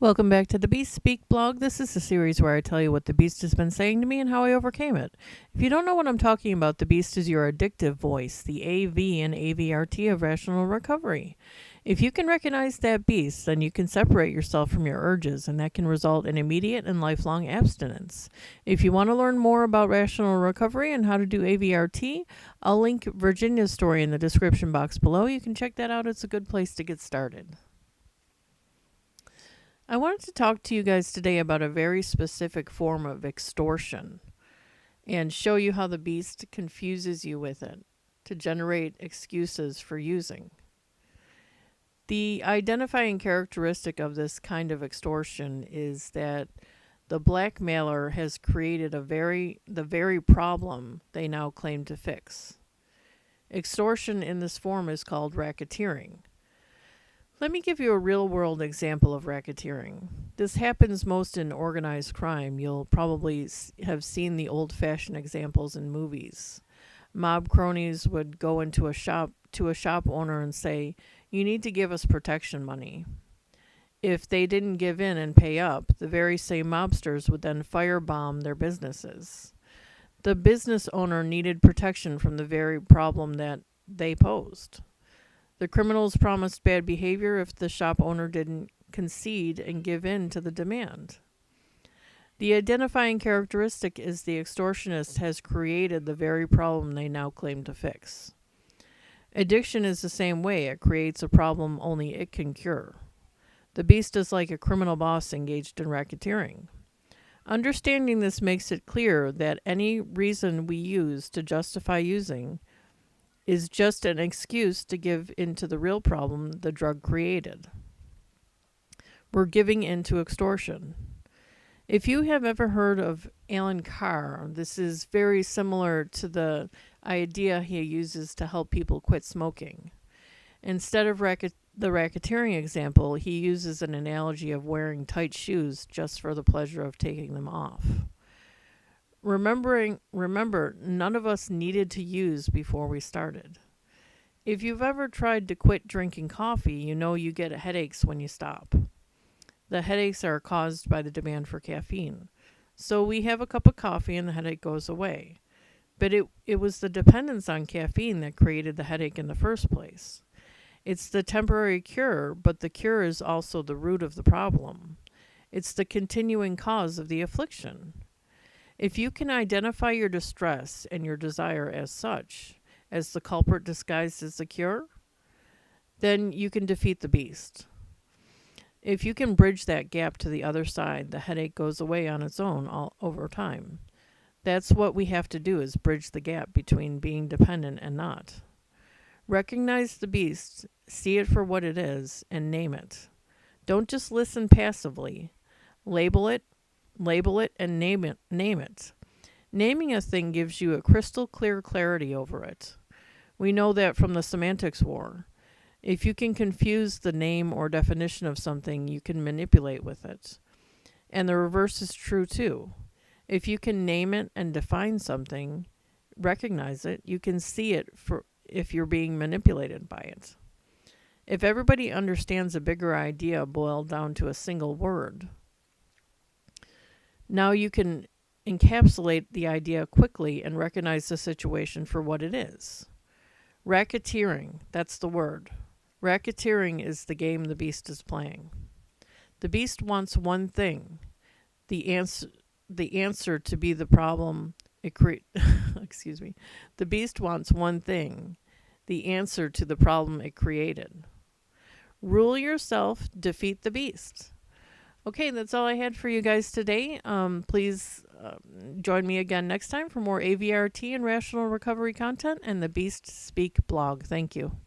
Welcome back to the Beast Speak blog. This is a series where I tell you what the Beast has been saying to me and how I overcame it. If you don't know what I'm talking about, the Beast is your addictive voice, the AV and AVRT of rational recovery. If you can recognize that beast, then you can separate yourself from your urges, and that can result in immediate and lifelong abstinence. If you want to learn more about rational recovery and how to do AVRT, I'll link Virginia's story in the description box below. You can check that out. It's a good place to get started. I wanted to talk to you guys today about a very specific form of extortion and show you how the beast confuses you with it to generate excuses for using. The identifying characteristic of this kind of extortion is that the blackmailer has created the very problem they now claim to fix. Extortion in this form is called racketeering. Let me give you a real-world example of racketeering. This happens most in organized crime. You'll probably have seen the old-fashioned examples in movies. Mob cronies would go into a shop owner and say, "You need to give us protection money." If they didn't give in and pay up, the very same mobsters would then firebomb their businesses. The business owner needed protection from the very problem that they posed. The criminals promised bad behavior if the shop owner didn't concede and give in to the demand. The identifying characteristic is the extortionist has created the very problem they now claim to fix. Addiction is the same way. It creates a problem only it can cure. The beast is like a criminal boss engaged in racketeering. Understanding this makes it clear that any reason we use to justify using is just an excuse to give into the real problem the drug created. We're giving into extortion. If you have ever heard of Alan Carr, this is very similar to the idea he uses to help people quit smoking. Instead of the racketeering example, he uses an analogy of wearing tight shoes just for the pleasure of taking them off. Remember, none of us needed to use before we started. If you've ever tried to quit drinking coffee, you know you get headaches when you stop. The headaches are caused by the demand for caffeine. So we have a cup of coffee and the headache goes away. But it was the dependence on caffeine that created the headache in the first place. It's the temporary cure, but the cure is also the root of the problem. It's the continuing cause of the affliction. If you can identify your distress and your desire as such, as the culprit disguised as the cure, then you can defeat the beast. If you can bridge that gap to the other side, the headache goes away on its own all over time. That's what we have to do, is bridge the gap between being dependent and not. Recognize the beast, see it for what it is, and name it. Don't just listen passively. Label it, and name it. Naming a thing gives you a crystal clear clarity over it. We know that from the semantics war. If you can confuse the name or definition of something, you can manipulate with it. And the reverse is true too. If you can name it and define something, recognize it, you can see it for if you're being manipulated by it. If everybody understands a bigger idea boiled down to a single word, now you can encapsulate the idea quickly and recognize the situation for what it is. Racketeering, that's the word. Racketeering is the game the beast is playing. The beast wants one thing, the answer to be the problem it excuse me. The beast wants one thing, the answer to the problem it created. Rule yourself, defeat the beast. Okay, that's all I had for you guys today. Please join me again next time for more AVRT and rational recovery content and the Beast Speak blog. Thank you.